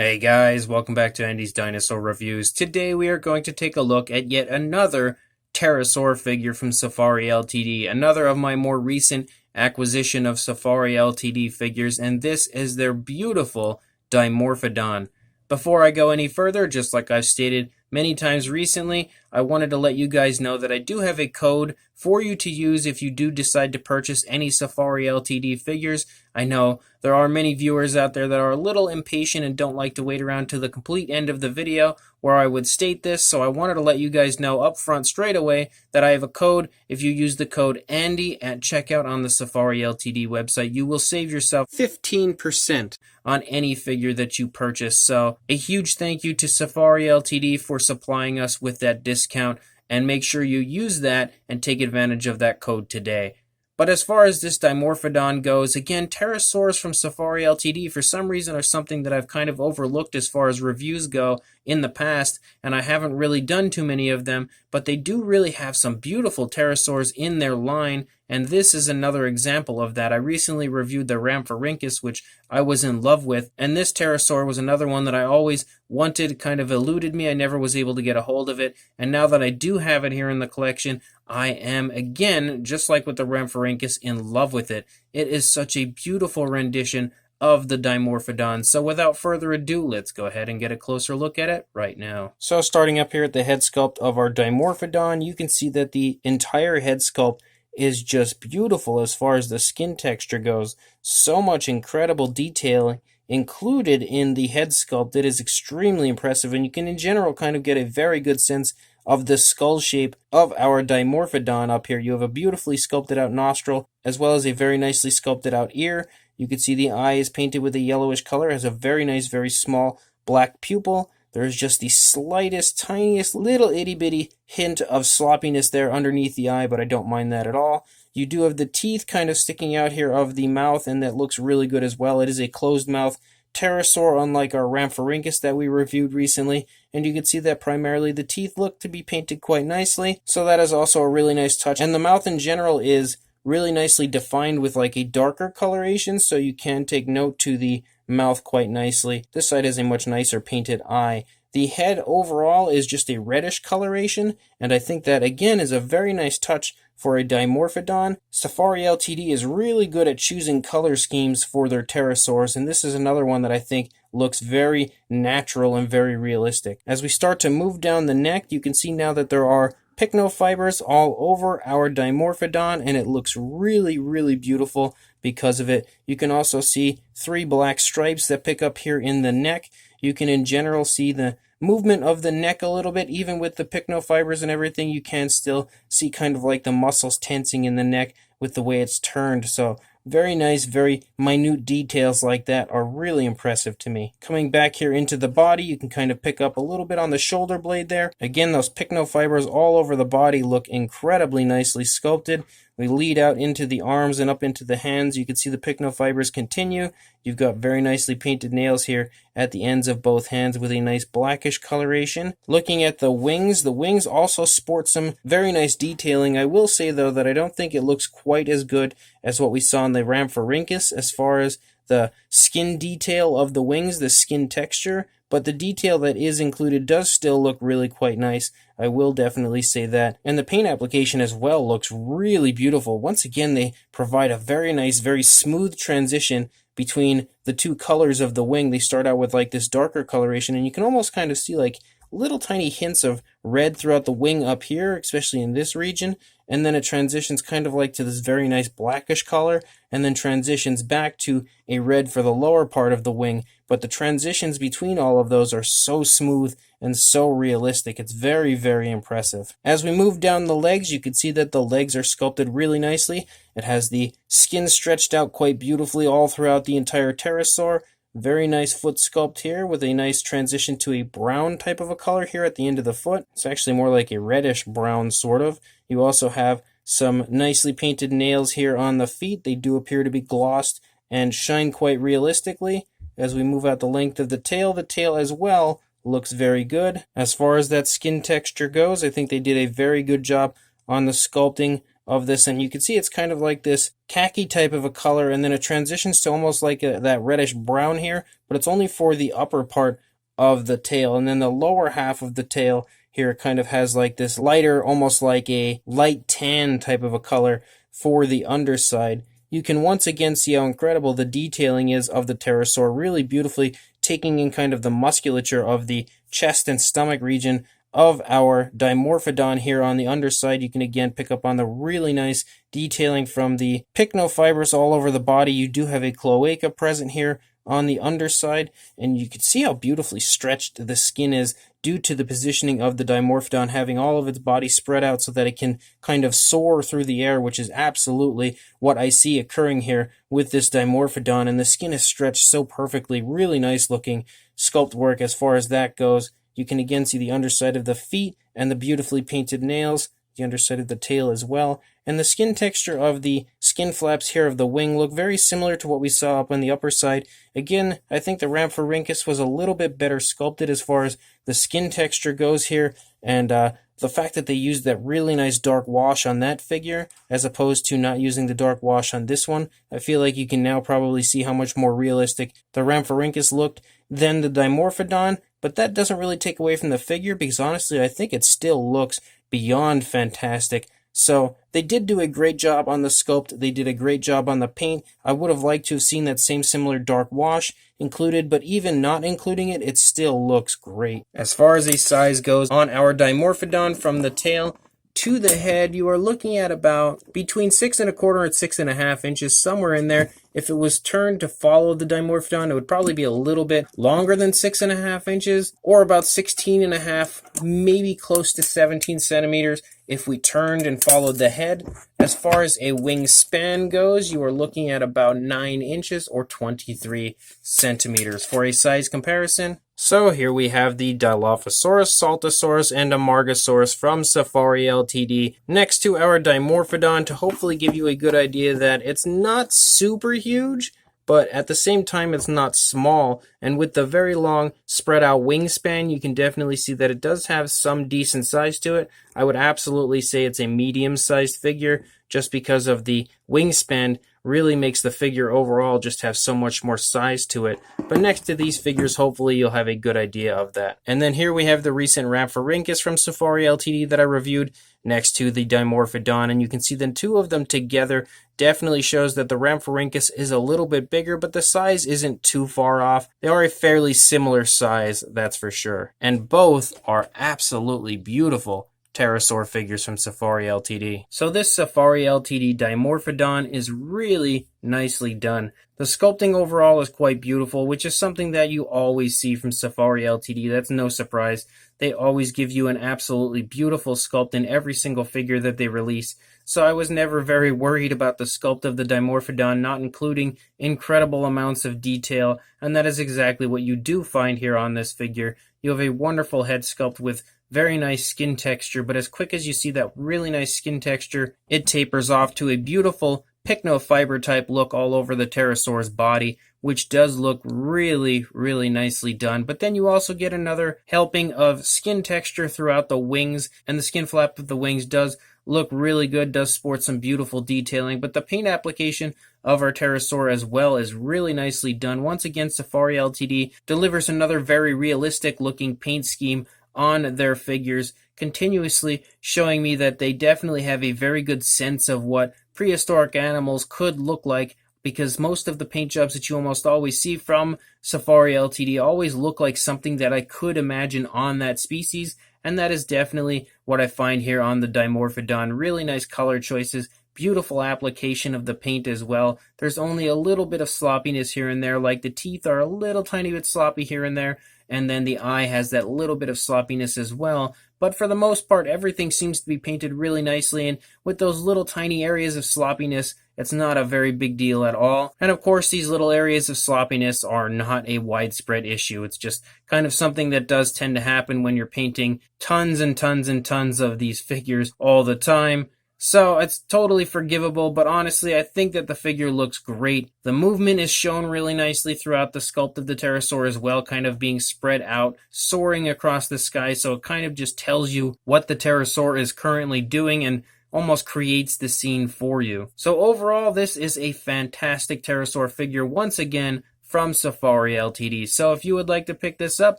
Hey guys, welcome back to Andy's Dinosaur Reviews. Today we are going to take a look at yet another pterosaur figure from Safari LTD, another of my more recent acquisition of Safari LTD figures, and this is their beautiful Dimorphodon. Before I go any further, just like I've stated many times recently, I wanted to let you guys know that I do have a code for you to use if you do decide to purchase any Safari LTD figures. I know there are many viewers out there that are a little impatient and don't like to wait around to the complete end of the video where I would state this, so I wanted to let you guys know up front straight away that I have a code. If you use the code ANDY at checkout on the Safari LTD website, you will save yourself 15% on any figure that you purchase. So a huge thank you to Safari LTD for supplying us with that discount, and make sure you use that and take advantage of that code today. But as far as this Dimorphodon goes, again, pterosaurs from Safari LTD for some reason are something that I've kind of overlooked as far as reviews go in the past, and I haven't really done too many of them, but they do really have some beautiful pterosaurs in their line, and this is another example of that. I recently reviewed the Rhamphorhynchus, which I was in love with, and this pterosaur was another one that I always wanted, kind of eluded me. I never was able to get a hold of it, and now that I do have it here in the collection, I am, again, just like with the Rhamphorhynchus, in love with it. It is such a beautiful rendition of the Dimorphodon. So without further ado, let's go ahead and get a closer look at it right now. So starting up here at the head sculpt of our Dimorphodon, you can see that the entire head sculpt is just beautiful as far as the skin texture goes. So much incredible detail included in the head sculpt. It is extremely impressive, and you can in general kind of get a very good sense of the skull shape of our Dimorphodon up here. You have a beautifully sculpted out nostril as well as a very nicely sculpted out ear. You can see the eye is painted with a yellowish color, has a very nice, very small black pupil. There's just the slightest, tiniest, little itty-bitty hint of sloppiness there underneath the eye, but I don't mind that at all. You do have the teeth kind of sticking out here of the mouth, and that looks really good as well. It is a closed mouth pterosaur, unlike our Rhamphorhynchus that we reviewed recently, and you can see that primarily the teeth look to be painted quite nicely, so that is also a really nice touch. And the mouth in general is really nicely defined with like a darker coloration, so you can take note to the mouth quite nicely. This side has a much nicer painted eye. The head overall is just a reddish coloration, and I think that again is a very nice touch for a Dimorphodon. Safari LTD is really good at choosing color schemes for their pterosaurs, and this is another one that I think looks very natural and very realistic. As we start to move down the neck, you can see now that there are pycnofibers all over our Dimorphodon, and it looks really, really beautiful because of it. You can also see 3 black stripes that pick up here in the neck. You can in general see the movement of the neck a little bit. Even with the pycnofibers and everything, you can still see kind of like the muscles tensing in the neck with the way it's turned. So very nice, very minute details like that are really impressive to me. Coming back here into the body, you can kind of pick up a little bit on the shoulder blade there. Again, those pycnofibers all over the body look incredibly nicely sculpted. We lead out into the arms and up into the hands. You can see the pycnofibers continue. You've got very nicely painted nails here at the ends of both hands with a nice blackish coloration. Looking at the wings also sport some very nice detailing. I will say though that I don't think it looks quite as good as what we saw in the Rhamphorhynchus as far as the skin detail of the wings, the skin texture, but the detail that is included does still look really quite nice. I will definitely say that. And the paint application as well looks really beautiful. Once again, they provide a very nice, very smooth transition between the two colors of the wing. They start out with like this darker coloration, and you can almost kind of see like little tiny hints of red throughout the wing up here, especially in this region, and then it transitions kind of like to this very nice blackish color, and then transitions back to a red for the lower part of the wing. But the transitions between all of those are so smooth and so realistic. It's very, very impressive. As we move down the legs, you can see that the legs are sculpted really nicely. It has the skin stretched out quite beautifully all throughout the entire pterosaur. Very nice foot sculpt here with a nice transition to a brown type of a color here at the end of the foot. It's actually more like a reddish brown sort of. You also have some nicely painted nails here on the feet. They do appear to be glossed and shine quite realistically. As we move out the length of the tail as well looks very good. As far as that skin texture goes, I think they did a very good job on the sculpting of this, and you can see it's kind of like this khaki type of a color, and then it transitions to almost like that reddish brown here, but it's only for the upper part of the tail, and then the lower half of the tail here kind of has like this lighter, almost like a light tan type of a color for the underside. You can once again see how incredible the detailing is of the pterosaur, really beautifully taking in kind of the musculature of the chest and stomach region of our Dimorphodon here on the underside. You can again pick up on the really nice detailing from the pycnofibers all over the body. You do have a cloaca present here on the underside, and you can see how beautifully stretched the skin is due to the positioning of the Dimorphodon having all of its body spread out so that it can kind of soar through the air, which is absolutely what I see occurring here with this Dimorphodon, and the skin is stretched so perfectly. Really nice looking sculpt work as far as that goes. You can again see the underside of the feet and the beautifully painted nails, the underside of the tail as well, and the skin texture of the skin flaps here of the wing look very similar to what we saw up on the upper side. Again, I think the Rhamphorhynchus was a little bit better sculpted as far as the skin texture goes here, and the fact that they used that really nice dark wash on that figure as opposed to not using the dark wash on this one, I feel like you can now probably see how much more realistic the Rhamphorhynchus looked than the Dimorphodon, but that doesn't really take away from the figure because honestly I think it still looks beyond fantastic. So they did do a great job on the sculpt. They did a great job on the paint. I would have liked to have seen that same similar dark wash included, but even not including it, it still looks great. As far as a size goes on our Dimorphodon, from the tail to the head, you are looking at about between 6 1/4 and 6.5 inches, somewhere in there. If it was turned to follow the Dimorphodon, it would probably be a little bit longer than 6.5 inches, or about 16.5, maybe close to 17 centimeters if we turned and followed the head. As far as a wingspan goes, you are looking at about 9 inches or 23 centimeters for a size comparison. So here we have the Dilophosaurus, Saltosaurus, and Amargasaurus from Safari LTD next to our Dimorphodon to hopefully give you a good idea that it's not super huge, but at the same time it's not small, and with the very long spread out wingspan you can definitely see that it does have some decent size to it. I would absolutely say it's a medium sized figure just because of the wingspan really makes the figure overall just have so much more size to it. But next to these figures, hopefully you'll have a good idea of that. And then here we have the recent Rhamphorhynchus from Safari LTD that I reviewed next to the Dimorphodon, and you can see the two of them together definitely shows that the Rhamphorhynchus is a little bit bigger, but the size isn't too far off. They are a fairly similar size, that's for sure. And both are absolutely beautiful pterosaur figures from Safari LTD. So this Safari LTD Dimorphodon is really nicely done. The sculpting overall is quite beautiful, which is something that you always see from Safari LTD. That's no surprise. They always give you an absolutely beautiful sculpt in every single figure that they release. So I was never very worried about the sculpt of the Dimorphodon not including incredible amounts of detail, and that is exactly what you do find here on this figure. You have a wonderful head sculpt with very nice skin texture, but as quick as you see that really nice skin texture, it tapers off to a beautiful pycnofiber type look all over the pterosaur's body, which does look really, really nicely done. But then you also get another helping of skin texture throughout the wings, and the skin flap of the wings does look really good, does sport some beautiful detailing, but the paint application of our pterosaur as well is really nicely done. Once again, Safari LTD delivers another very realistic looking paint scheme on their figures, continuously showing me that they definitely have a very good sense of what prehistoric animals could look like, because most of the paint jobs that you almost always see from Safari LTD always look like something that I could imagine on that species, and that is definitely what I find here on the Dimorphodon. Really nice color choices, beautiful application of the paint as well. There's only a little bit of sloppiness here and there, like the teeth are a little tiny bit sloppy here and there, and then the eye has that little bit of sloppiness as well. But for the most part, everything seems to be painted really nicely, and with those little tiny areas of sloppiness, it's not a very big deal at all. And of course, these little areas of sloppiness are not a widespread issue. It's just kind of something that does tend to happen when you're painting tons and tons and tons of these figures all the time. So it's totally forgivable, but honestly, I think that the figure looks great. The movement is shown really nicely throughout the sculpt of the pterosaur as well, kind of being spread out, soaring across the sky, so it kind of just tells you what the pterosaur is currently doing, and almost creates the scene for you. So overall, this is a fantastic pterosaur figure once again from Safari LTD. So if you would like to pick this up,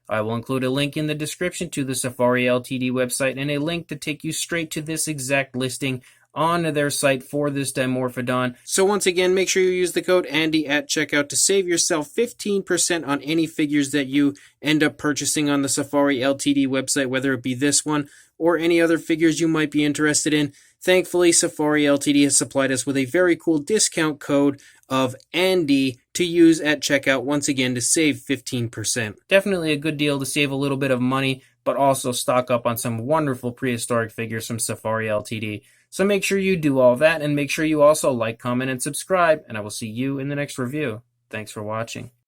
I will include a link in the description to the Safari LTD website and a link to take you straight to this exact listing on their site for this Dimorphodon. So once again, make sure you use the code Andy at checkout to save yourself 15% on any figures that you end up purchasing on the Safari LTD website, whether it be this one or any other figures you might be interested in. Thankfully, Safari LTD has supplied us with a very cool discount code of Andy to use at checkout, once again, to save 15%. Definitely a good deal to save a little bit of money, but also stock up on some wonderful prehistoric figures from Safari LTD. So make sure you do all that, and make sure you also like, comment, and subscribe, and I will see you in the next review. Thanks for watching.